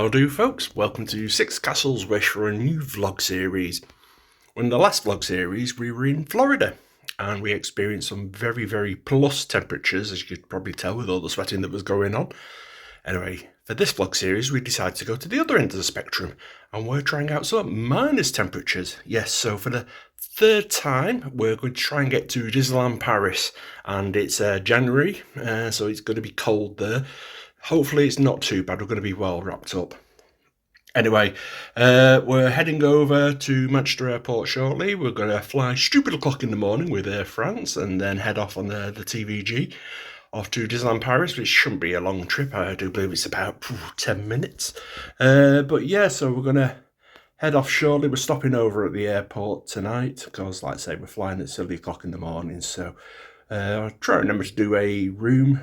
How do, folks? Welcome to Six Castles Wish for a new vlog series. In the last vlog series, we were in Florida and we experienced some very plus temperatures, as you could probably tell with all the sweating that was going on. Anyway, for this vlog series, we decided to go to the other end of the spectrum and we're trying out some minus temperatures. Yes, so for the third time, we're going to try and get to Disneyland Paris, and it's January, so it's going to be cold there. Hopefully it's not too bad. We're going to be well wrapped up. Anyway, we're heading over to Manchester Airport shortly. We're going to fly stupid o'clock in the morning with Air France and then head off on the TVG off to Disneyland Paris, which shouldn't be a long trip. I do believe it's about 10 minutes. But yeah, so we're going to head off shortly. We're stopping over at the airport tonight because, like I say, we're flying at 7 o'clock in the morning. So I'll try and remember to do a room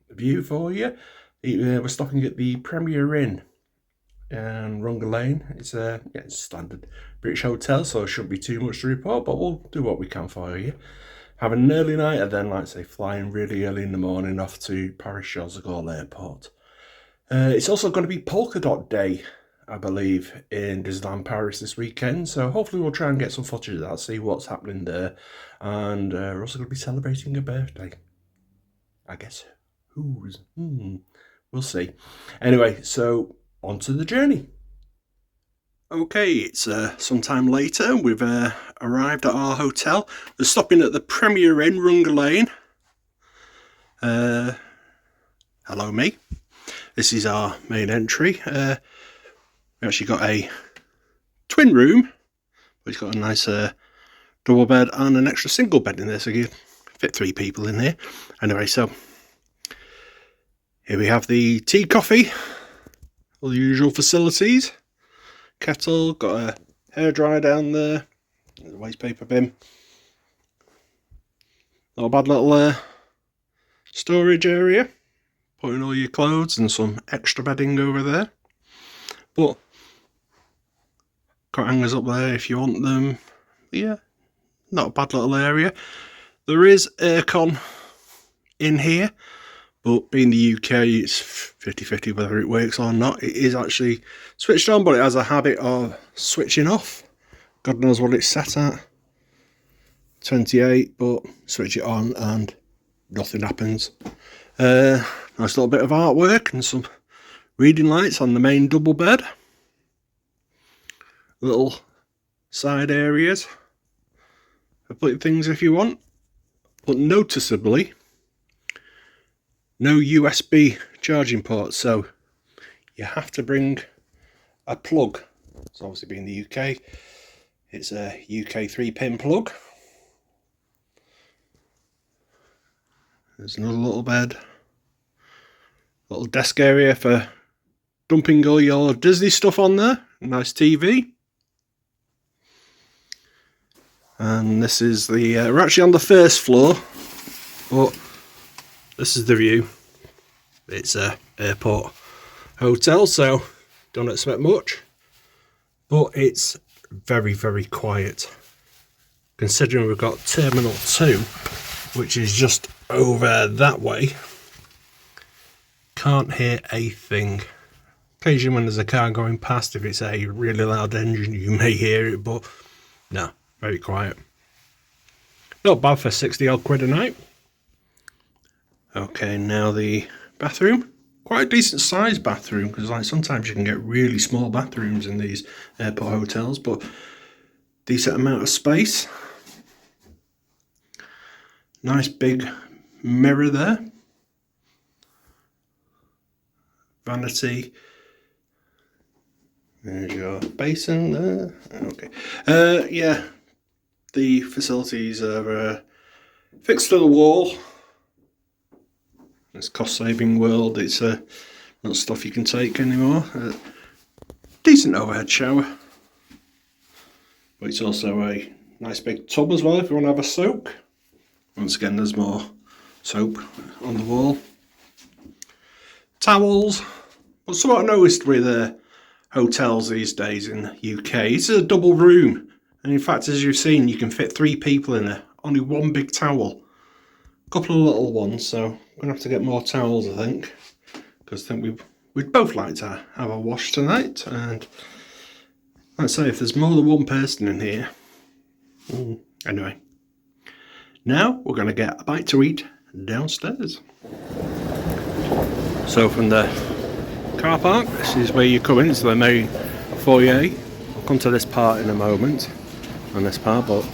view for you. We're stopping at the Premier Inn and Runga Lane. It's a standard British hotel, so it shouldn't be too much to report, but we'll do what we can for you. Having an early night and then, like I say, flying really early in the morning off to Paris-Charles de Gaulle Airport. It's also going to be Polka Dot Day, I believe, in Disneyland Paris this weekend, so hopefully we'll try and get some footage of that, see what's happening there, and we're also going to be celebrating a birthday. I guess whose? We'll see. Anyway, so on to the journey. Okay, it's sometime later. We've arrived at our hotel. We're stopping at the Premier Inn, Runga Lane. Hello, me. This is our main entry. We actually got a twin room, which got a nice double bed and an extra single bed in there, so you can fit 3 people in here. Anyway, so here we have the tea, coffee, all the usual facilities. Kettle, got a hairdryer down there, a waste paper bin. Not a bad little storage area. Put in all your clothes and some extra bedding over there. But got hangers up there if you want them. Yeah, not a bad little area. There is aircon in here. But being the UK, it's 50-50 whether it works or not. It is actually switched on, but it has a habit of switching off. God knows what it's set at. 28, but switch it on and nothing happens. Nice little bit of artwork and some reading lights on the main double bed. Little side areas for putting things if you want. But noticeably, no USB charging port, so you have to bring a plug. So obviously being the UK, it's a UK 3-pin plug. There's another little bed, little desk area for dumping all your Disney stuff on there. Nice TV. And this is the, we're actually on the first floor, but this is the view. It's a airport hotel, so don't expect much, but it's very quiet. Considering we've got Terminal 2, which is just over that way, can't hear a thing. Occasionally when there's a car going past, if it's a really loud engine, you may hear it, but no, very quiet. Not bad for 60 odd quid a night. Okay, now the bathroom. Quite a decent sized bathroom, because like sometimes you can get really small bathrooms in these airport hotels, but decent amount of space. Nice big mirror there. Vanity. There's your basin there. Okay. Yeah, the facilities are fixed to the wall. It's cost-saving world. It's not stuff you can take anymore. Decent overhead shower, but it's also a nice big tub as well if you want to have a soak. Once again, there's more soap on the wall. Towels. But so what I noticed with hotels these days in the UK, it's a double room, and in fact, as you've seen, you can fit 3 people in there. Only one big towel. Couple of little ones, so I'm gonna have to get more towels, I think, because I think we'd both like to have a wash tonight, and let's say if there's more than one person in here. Anyway, now we're going to get a bite to eat downstairs. So from the car park, this is where you come in, it's the main foyer. I'll come to this part in a moment, on this part, but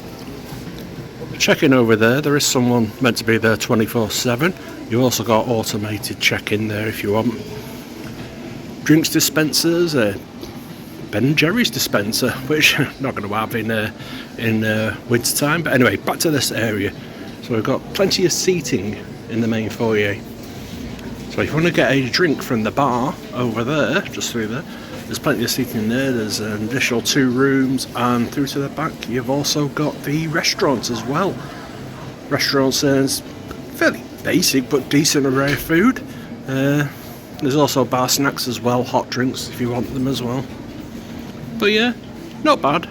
check-in over there, there is someone meant to be there 24/7. You've also got automated check-in there if you want. Drinks dispensers, Ben & Jerry's dispenser, which I'm not going to have in winter time. But anyway, back to this area. So we've got plenty of seating in the main foyer. So if you want to get a drink from the bar over there, just through there, there's plenty of seating there. There's an additional 2 rooms, and through to the back you've also got the restaurants as well. Restaurants is fairly basic but decent array of food. There's also bar snacks as well, hot drinks if you want them as well. But yeah, not bad.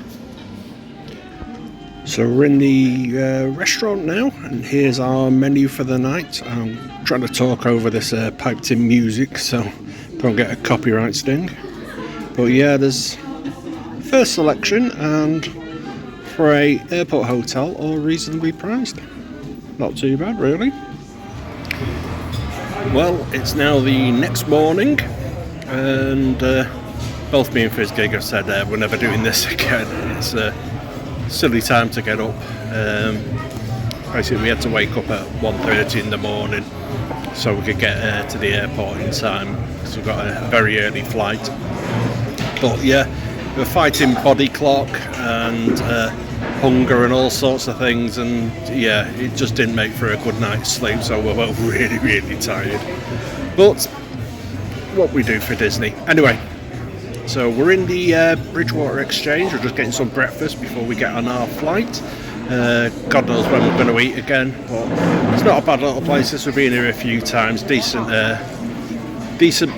So we're in the restaurant now, and here's our menu for the night. I'm trying to talk over this piped in music so don't get a copyright sting. But yeah, there's first selection, and for a airport hotel, all reasonably priced. Not too bad really. Well, it's now the next morning, and both me and Fizzgig have said we're never doing this again. It's a silly time to get up. Basically we had to wake up at 1:30 in the morning so we could get to the airport in time, because we've got a very early flight. But yeah, we're fighting body clock and hunger and all sorts of things, and yeah, it just didn't make for a good night's sleep, so we're both really tired. But what we do for Disney. Anyway, so we're in the Bridgewater Exchange. We're just getting some breakfast before we get on our flight. God knows when we're going to eat again, but it's not a bad little place. We've been here a few times. Decent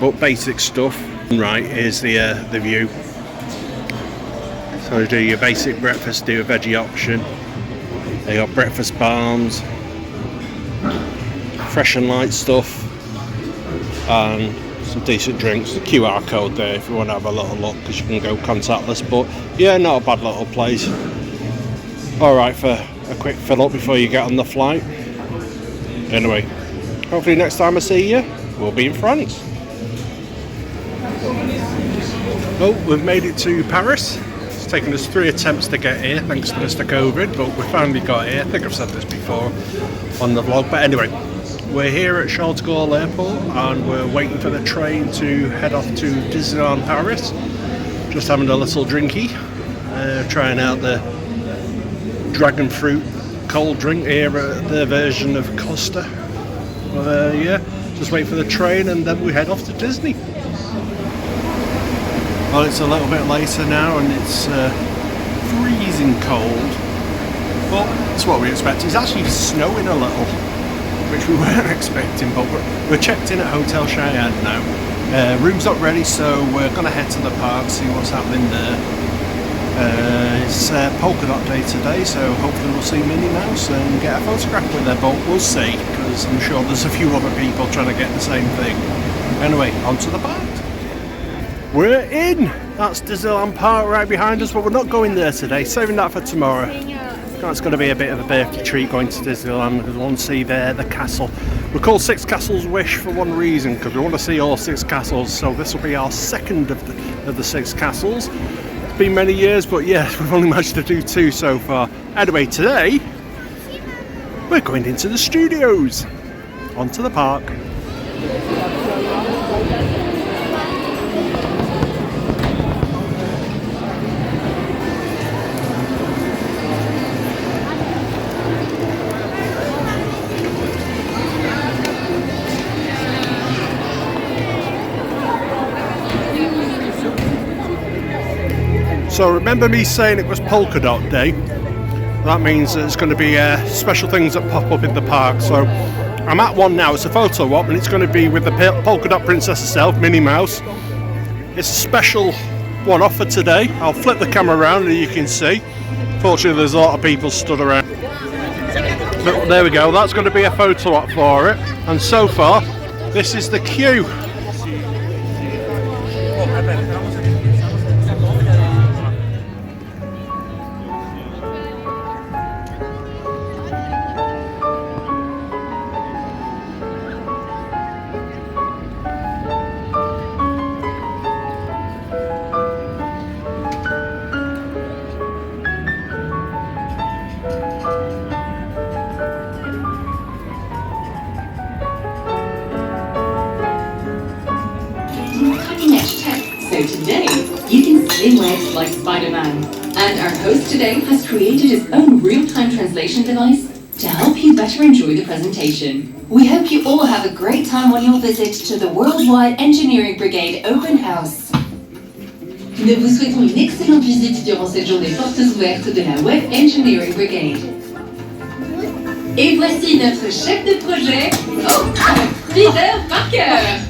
but basic stuff. Right, here's the view. So you do your basic breakfast, do a veggie option. They got breakfast bars, fresh and light stuff, and some decent drinks. The QR code there if you want to have a little look, because you can go contactless. But yeah, not a bad little place. Alright for a quick fill up before you get on the flight. Anyway, hopefully next time I see you, we'll be in France. Oh, we've made it to Paris. It's taken us 3 attempts to get here, thanks to Mr. COVID, but we finally got here. I think I've said this before on the vlog, but anyway, we're here at Charles de Gaulle Airport, and we're waiting for the train to head off to Disneyland Paris. Just having a little drinky, trying out the dragon fruit cold drink here at their version of Costa. Yeah, just wait for the train and then we head off to Disney. Well, it's a little bit later now and it's freezing cold, but it's what we expect. It's actually snowing a little, which we weren't expecting, but we're checked in at Hotel Cheyenne now. Room's not ready, so we're going to head to the park, see what's happening there. It's polka dot day today, so hopefully we'll see Minnie Mouse and get a photograph with her, but we'll see, because I'm sure there's a few other people trying to get the same thing. Anyway, on to the park. We're in! That's Disneyland Park right behind us, but we're not going there today, saving that for tomorrow. That's going to be a bit of a birthday treat going to Disneyland, because we want to see there the castle. We're called Six Castles Wish for one reason, because we want to see all 6 castles, so this will be our second of the 6 castles. It's been many years, but yeah, we've only managed to do 2 so far. Anyway, today we're going into the studios, onto the park. So remember me saying it was polka dot day? That means there's going to be special things that pop up in the park. So I'm at one now, it's a photo op, and it's going to be with the polka dot princess herself, Minnie Mouse. It's a special one off for today. I'll flip the camera around and you can see. Fortunately there's a lot of people stood around. But there we go, that's going to be a photo op for it. And so far, this is the queue. So today, you can sling webs like Spider-Man. And our host today has created his own real-time translation device to help you better enjoy the presentation. We hope you all have a great time on your visit to the Worldwide Engineering Brigade Open House. Nous vous souhaitons une excellente visite durant cette journée portes ouvertes de la Web Engineering Brigade. Et voici notre chef de projet, Peter Parker.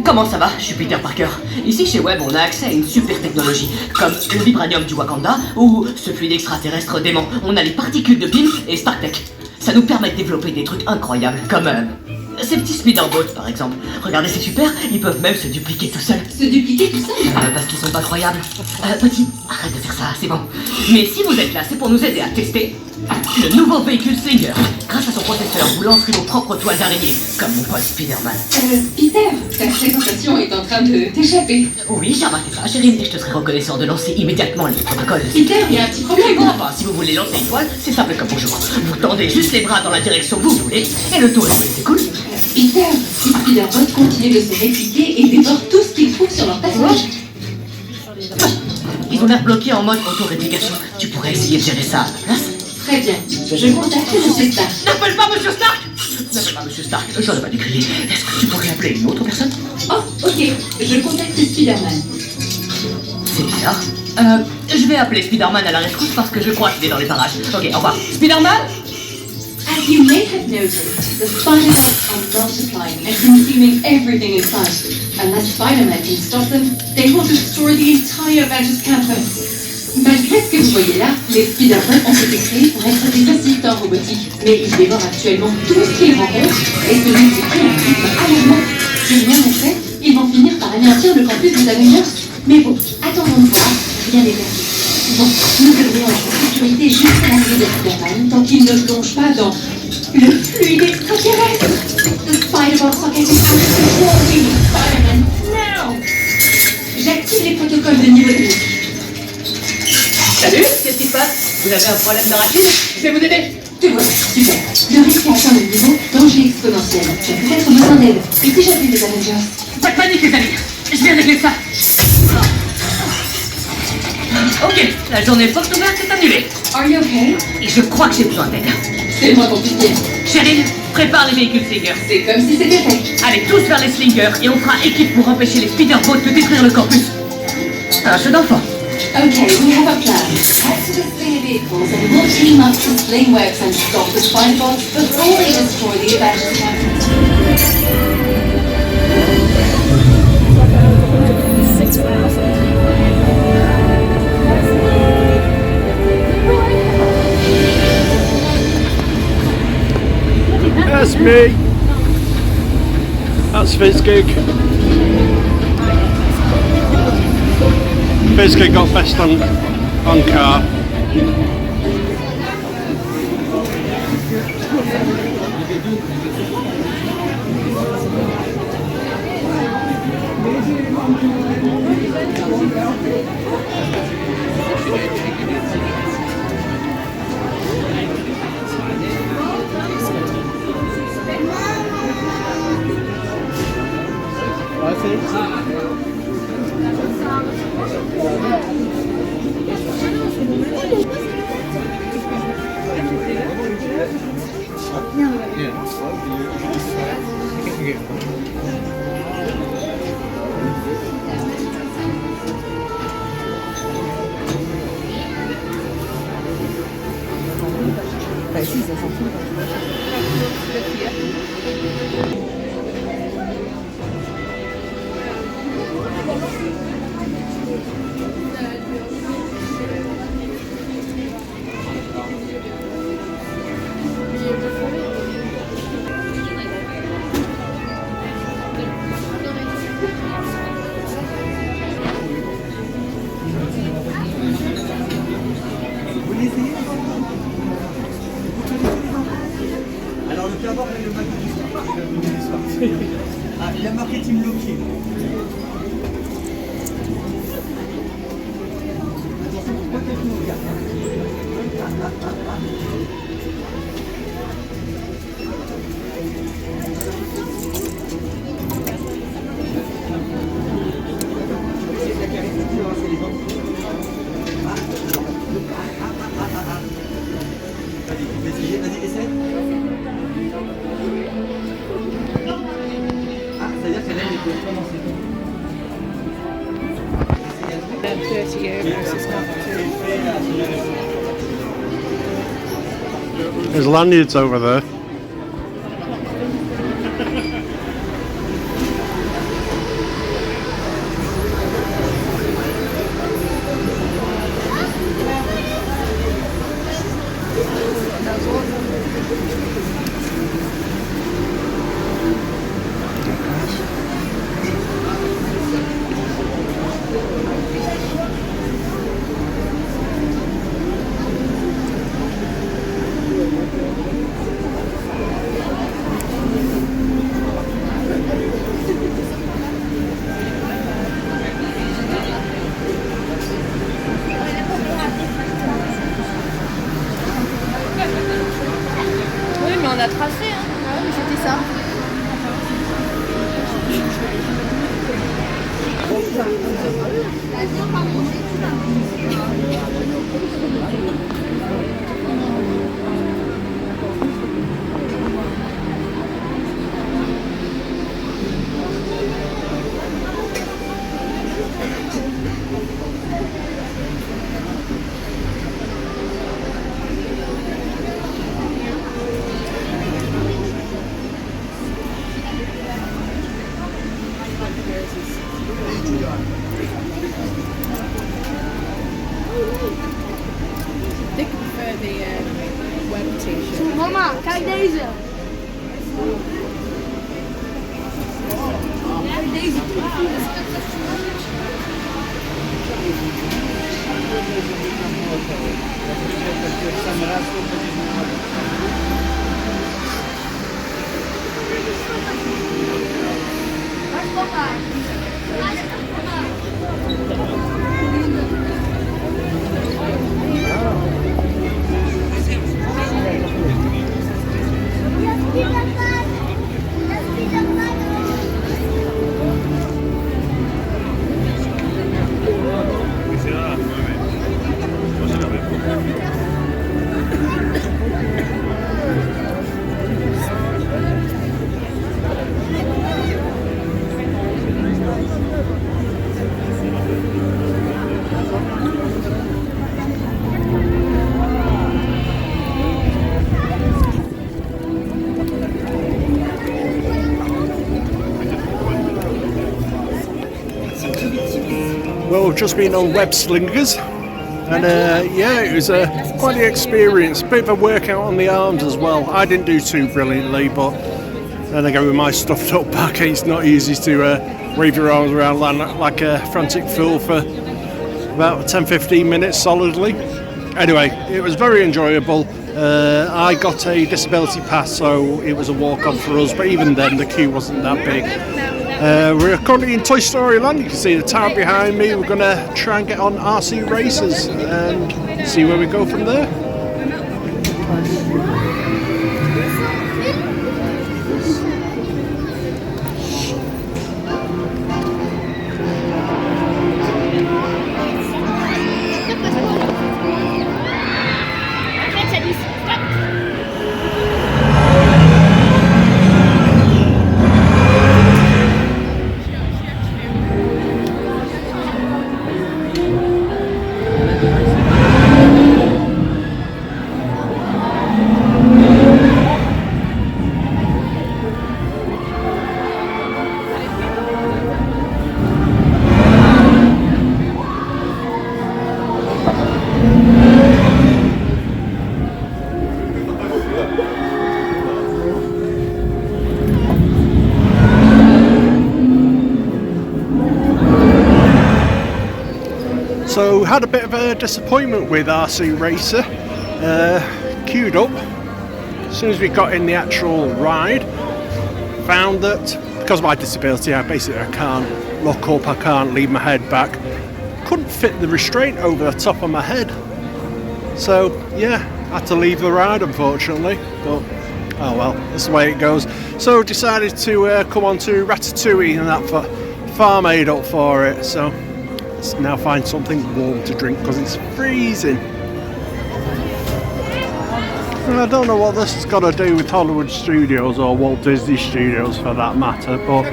Comment ça va? Je suis Peter Parker. Ici chez Web, on a accès à une super technologie, comme le vibranium du Wakanda ou ce fluide extraterrestre dément. On a les particules de Pym et StarTech. Ça nous permet de développer des trucs incroyables, comme ces petits speederboats par exemple. Regardez, c'est super, ils peuvent même se dupliquer tout seuls. Se dupliquer tout seul? Parce qu'ils sont pas croyables. Petit, arrête de faire ça, c'est bon. Mais si vous êtes là, c'est pour nous aider à tester le nouveau véhicule Slinger. Grâce à son processeur, vous lancerez vos propres toiles d'araignée, comme mon pote Spider-Man. Peter, ta présentation est en train de t'échapper. Oui, j'ai remarqué ça, Chérine, et je te serais reconnaissant de lancer immédiatement les protocoles. Peter, il y a un petit problème. Bon, enfin, si vous voulez lancer une toile, c'est simple comme bonjour. Vous tendez juste les bras dans la direction que vous voulez, et le tour est joué, c'est cool. Peter, si Spider-Bot continue de se répliquer et dévore tout ce qu'il trouve sur leur passage. Ils ont l'air bloqués en mode auto-réplication. Tu pourrais essayer de gérer ça à ma place? Très bien, je contacte M. Stark. N'appelle pas Monsieur Stark! N'appelle pas Monsieur Stark, j'en ai pas dû crier. Est-ce que tu pourrais appeler une autre personne? Oh, ok, je contacte Spider-Man. C'est bizarre. Je vais appeler Spider-Man à la rescousse parce que je crois qu'il est dans les parages. Ok, au revoir. Spider-Man? As you may have noticed, the Spider-Bots are multiplying and consuming everything in sight. Unless Spider-Man can stop them, they will destroy the entire Avengers campus. Malgré ce que vous voyez là, les Spider-Bots ont été créés pour être des assistants robotiques, mais ils dévorent actuellement tout ce qu'ils rencontrent et se multiplient à un rythme alarmant. Si rien n'est fait, ils vont finir par anéantir le campus des Avengers. Mais bon, attendons de voir, rien n'est perdu. Bon, nous devrions être en sécurité jusqu'à l'arrivée de Spider-Man tant qu'il ne plonge pas dans le fluide extraterrestre. The Spider-Bots are getting out of control. We need Spider-Man now. J'active les protocoles de niveau de vie. Salut, qu'est-ce qui se passe? Vous avez un problème d'arachide? Je vais vous aider. Te voilà, super. Le risque a atteint le niveau danger exponentiel. Tu as peut-être besoin d'aide. Et si j'appelle les Avengers? Pas de panique les amis, je vais régler ça. Ok, la journée porte ouverte est annulée. Are you okay? Et je crois que j'ai besoin d'aide. C'est le moins qu'on puisse dire. Chérie, prépare les véhicules Slinger. C'est comme si c'était fait. Allez tous vers les Slingers et on fera équipe pour empêcher les Spider-Bots de détruire le campus. Un jeu d'enfant. Okay, we have a plan. Head to the slinger vehicles and we'll team up to sling webs and stop the Spider-Bots before they destroy the Avengers campus. That's me. That's Fizzgig. Fizzgig got best on car. Vas-y, essaie. Ah, c'est-à-dire que là, il peut commencer. And 38 versus Mark 2. There's lanyards over there. Oui, mais on a tracé, hein. Ah oui, c'était ça. They prefer the web t-shirt. Mama, kijk deze. Deze. Waar is papa? Well, we've just been on web slingers, and yeah, it was quite the experience. Bit of a workout on the arms as well. I didn't do too brilliantly, but then again with my stuffed up back, it's not easy to wave your arms around like a frantic fool for about 10-15 minutes solidly. Anyway, it was very enjoyable. I got a disability pass, so it was a walk-on for us, but even then the queue wasn't that big. We're currently in Toy Story Land. You can see the tower behind me. We're going to try and get on RC races and see where we go from there. So had a bit of a disappointment with RC Racer. Queued up. As soon as we got in the actual ride, found that because of my disability, I can't look up, I can't lean my head back. Couldn't fit the restraint over the top of my head. So yeah, had to leave the ride unfortunately, but oh well, that's the way it goes. So decided to come on to Ratatouille and that for far made up for it. So let's now find something warm to drink because it's freezing. And I don't know what this has got to do with Hollywood Studios or Walt Disney Studios for that matter, but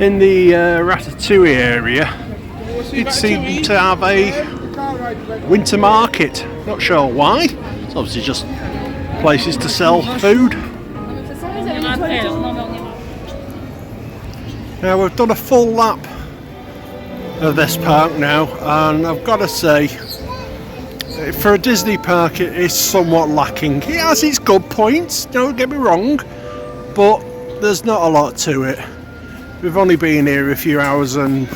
in the Ratatouille area it seemed to have a winter market. Not sure why. It's obviously just places to sell food. Now we've done a full lap of this park now, and I've got to say, for a Disney park it is somewhat lacking. It has its good points, don't get me wrong, but there's not a lot to it. We've only been here a few hours and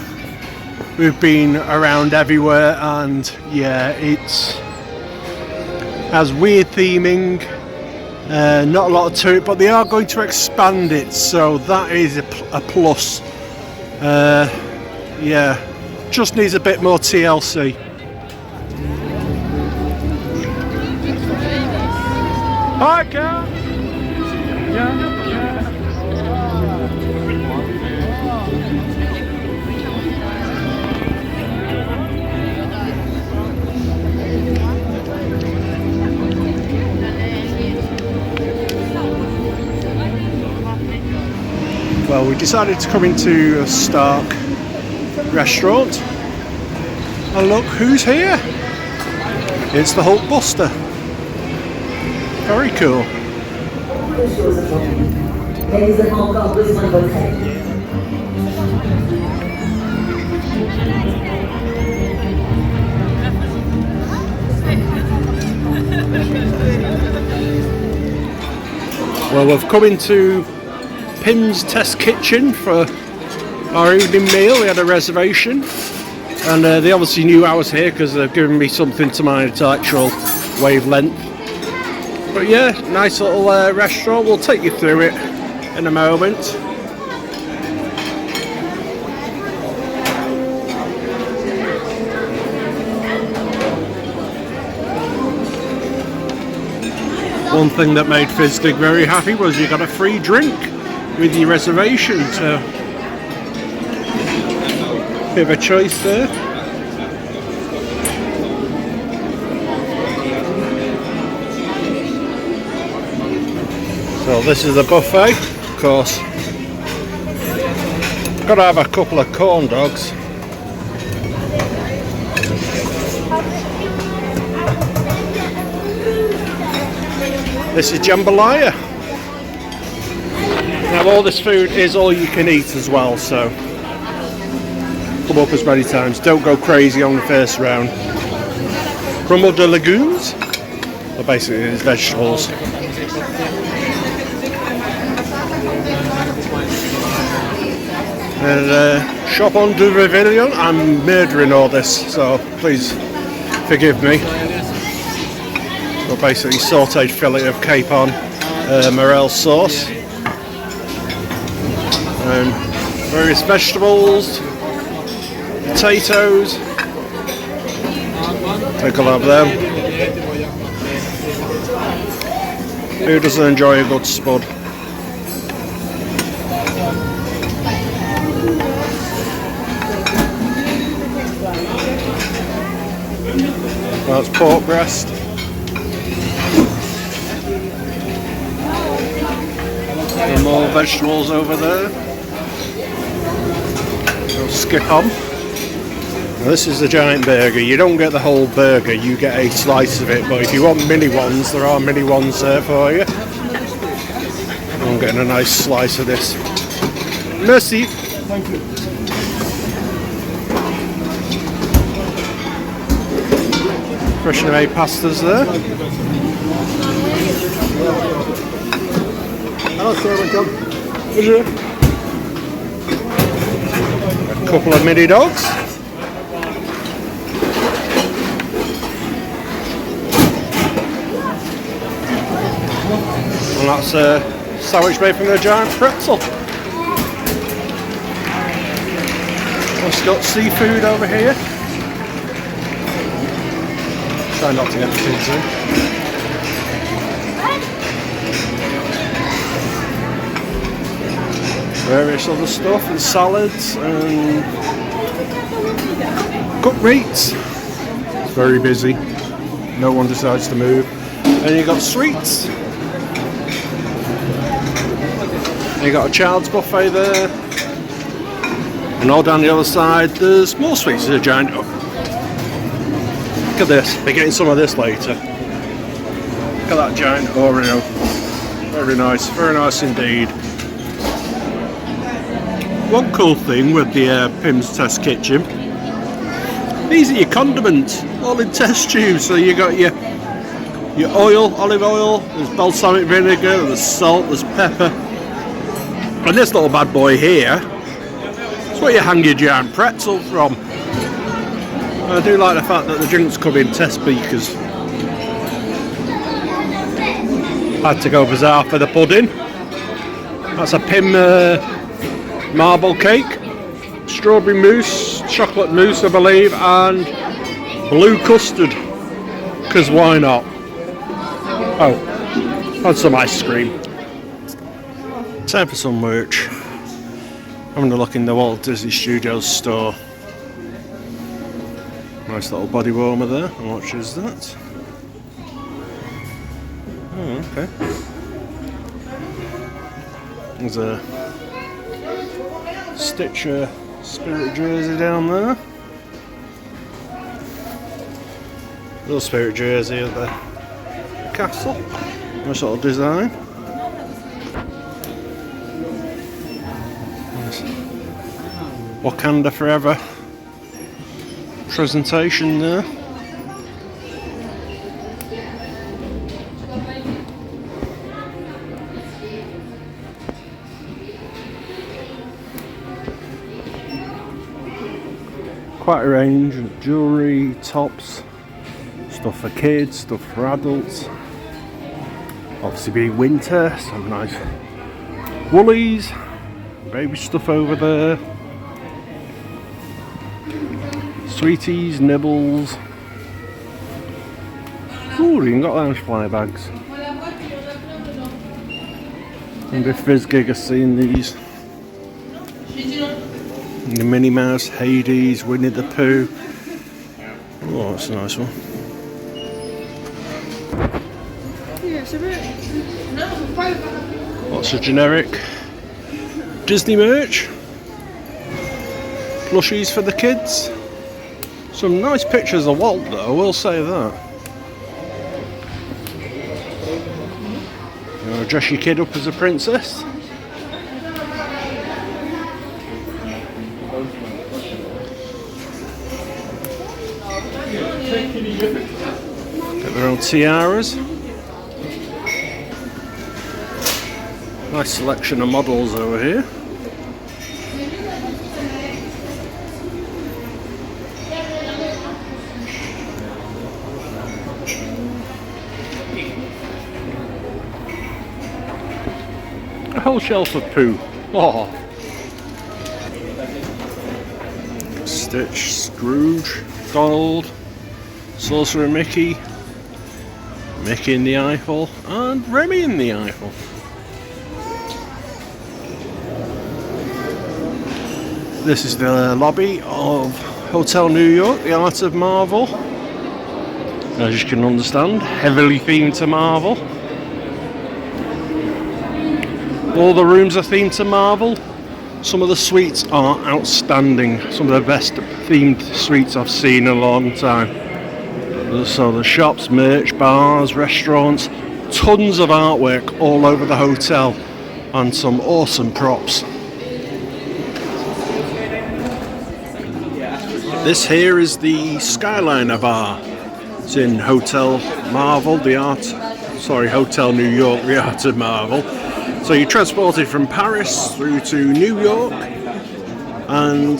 we've been around everywhere, and yeah, it has weird theming, not a lot to it, but they are going to expand it, so that is a plus. Yeah, just needs a bit more TLC. Hi, Kat. Well, we decided to come into a Stark restaurant, and look who's here. It's the Hulk Buster. Very cool. Well, we've come into Pim's Test Kitchen for our evening meal. We had a reservation, and they obviously knew I was here because they've given me something to my intellectual wavelength. But yeah, nice little restaurant. We'll take you through it in a moment. One thing that made Fizzdig very happy was you got a free drink with your reservation, so bit of a choice there. So this is the buffet, of course. Got to have a couple of corn dogs. This is jambalaya. Now all this food is all you can eat as well, so come up as many times. Don't go crazy on the first round. Crumble de legumes, well, basically it's vegetables. And Chop on du Réveillon. I'm murdering all this, so please forgive me. But basically sautéed fillet of capon, morel sauce, and various vegetables, potatoes. Take a lot of them. Who doesn't enjoy a good spud? That's pork breast. And more vegetables over there. We'll skip on. Now this is the giant burger. You don't get the whole burger, you get a slice of it, but if you want mini ones, there are mini ones there for you. I'm getting a nice slice of this. Merci. Thank you. Freshly made pastas there. Hello, sir, welcome. Bonjour. A couple of mini dogs. And that's a sandwich made from a giant pretzel. We've got seafood over here. Try not to get the kids in. Various other stuff and salads and cooked meats. It's very busy. No one decides to move. And you got sweets. And you got a child's buffet there. And all down the other side there's more sweets. There's a giant. Oh. Look at this. We're getting some of this later. Look at that giant Oreo. Very nice indeed. One cool thing with the Pim's Test Kitchen, these are your condiments, all in test tubes. So you got your oil, olive oil, there's balsamic vinegar, there's salt, there's pepper. And this little bad boy here, it's where you hang your giant pretzel from. I do like the fact that the drinks come in test beakers. Had to go bizarre for the pudding. That's a Pim marble cake, strawberry mousse, chocolate mousse I believe, and blue custard, because why not? Oh, and some ice cream. Time for some merch. Having a look in the Walt Disney Studios store. Nice little body warmer there. How much is that? Oh, okay. There's a Stitcher Spirit jersey down there. Little Spirit jersey of the castle. Nice little design. Nice. Wakanda Forever presentation there. Quite a range of jewellery, tops, stuff for kids, stuff for adults. Obviously being winter, some nice woolies, baby stuff over there. Sweeties, nibbles. Ooh, you even got lounge fly bags. And if Fizgig has seen these. The Minnie Mouse, Hades, Winnie the Pooh. Oh, that's a nice one. Lots of generic Disney merch. Plushies for the kids. Some nice pictures of Walt though, I will say that. You want to dress your kid up as a princess? Got their own tiaras. Nice selection of models over here. A whole shelf of poo. Oh. Stitch, Scrooge, Donald, Sorcerer Mickey, Mickey in the Eiffel, and Remy in the Eiffel. This is the lobby of Hotel New York, the Art of Marvel. As you can understand, heavily themed to Marvel. All the rooms are themed to Marvel. Some of the suites are outstanding. Some of the best themed suites I've seen in a long time. So the shops, merch, bars, restaurants, tons of artwork all over the hotel and some awesome props. This here is the Skyliner bar. It's in Hotel Marvel, Hotel New York, the Art of Marvel. So you're transported from Paris through to New York and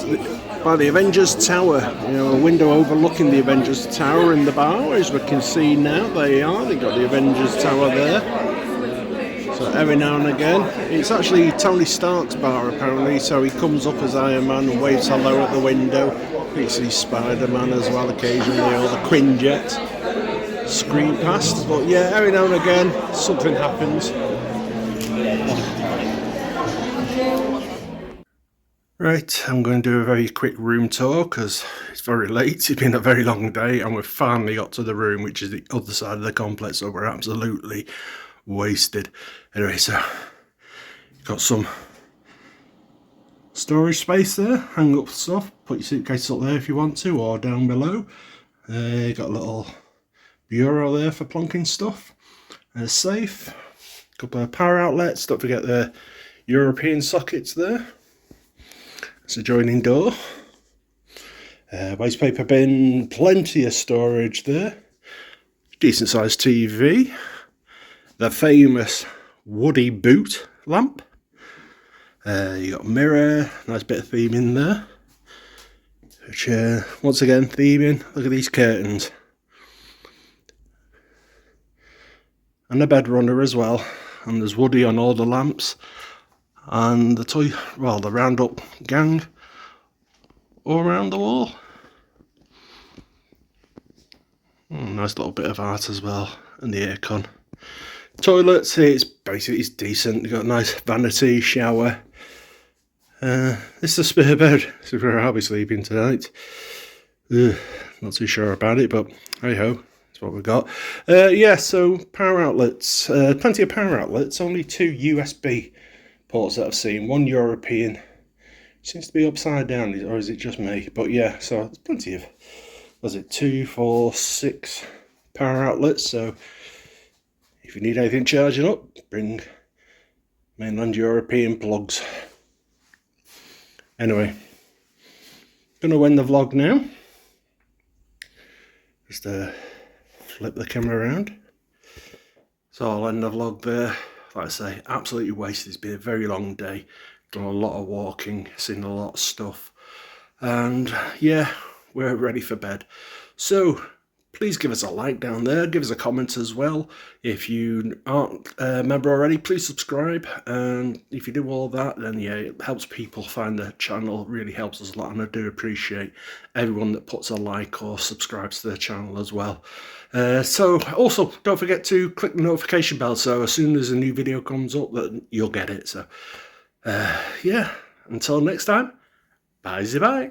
by the Avengers Tower. You know, a window overlooking the Avengers Tower in the bar, as we can see now. There you are, they've got the Avengers Tower there. So every now and again, it's actually Tony Stark's bar apparently, so he comes up as Iron Man and waves hello at the window. You see Spider-Man as well occasionally, or the Quinjet. screen past, but yeah, every now and again something happens. Right, I'm going to do a very quick room tour because it's very late. It's been a very long day and we've finally got to the room, which is the other side of the complex, so we're absolutely wasted. Anyway, so got some storage space there, hang up stuff, put your suitcase up there if you want to, or down below. Got a little bureau there for plonking stuff, a safe, a couple of power outlets, don't forget the European sockets there. It's a joining door, waste paper bin, plenty of storage there, decent sized TV, the famous Woody boot lamp, you got a mirror, nice bit of theming there, which once again theming, look at these curtains, and a bed runner as well, and there's Woody on all the lamps. And the roundup gang all around the wall. Nice little bit of art as well, and the aircon. Toilets, it's decent. You've got a nice vanity shower. This is a spare bed. This is where I'll be sleeping tonight. Not too sure about it, but hey ho, that's what we've got. Yeah, so power outlets, plenty of power outlets. Only 2 USB ports that I've seen, 1 European, seems to be upside down, or is it just me? But yeah, so there's plenty of, was it 2, 4, 6 power outlets, so if you need anything charging up, bring mainland European plugs. Anyway, gonna end the vlog now. Just flip the camera around. So I'll end the vlog there. Like I say, absolutely wasted. It's been a very long day. Done a lot of walking, seen a lot of stuff. And yeah, we're ready for bed. So please give us a like down there. Give us a comment as well. If you aren't a member already, please subscribe. And if you do all that, then yeah, it helps people find the channel. It really helps us a lot. And I do appreciate everyone that puts a like or subscribes to the channel as well. So also don't forget to click the notification bell, so as soon as a new video comes up, that you'll get it. So yeah, until next time, bye.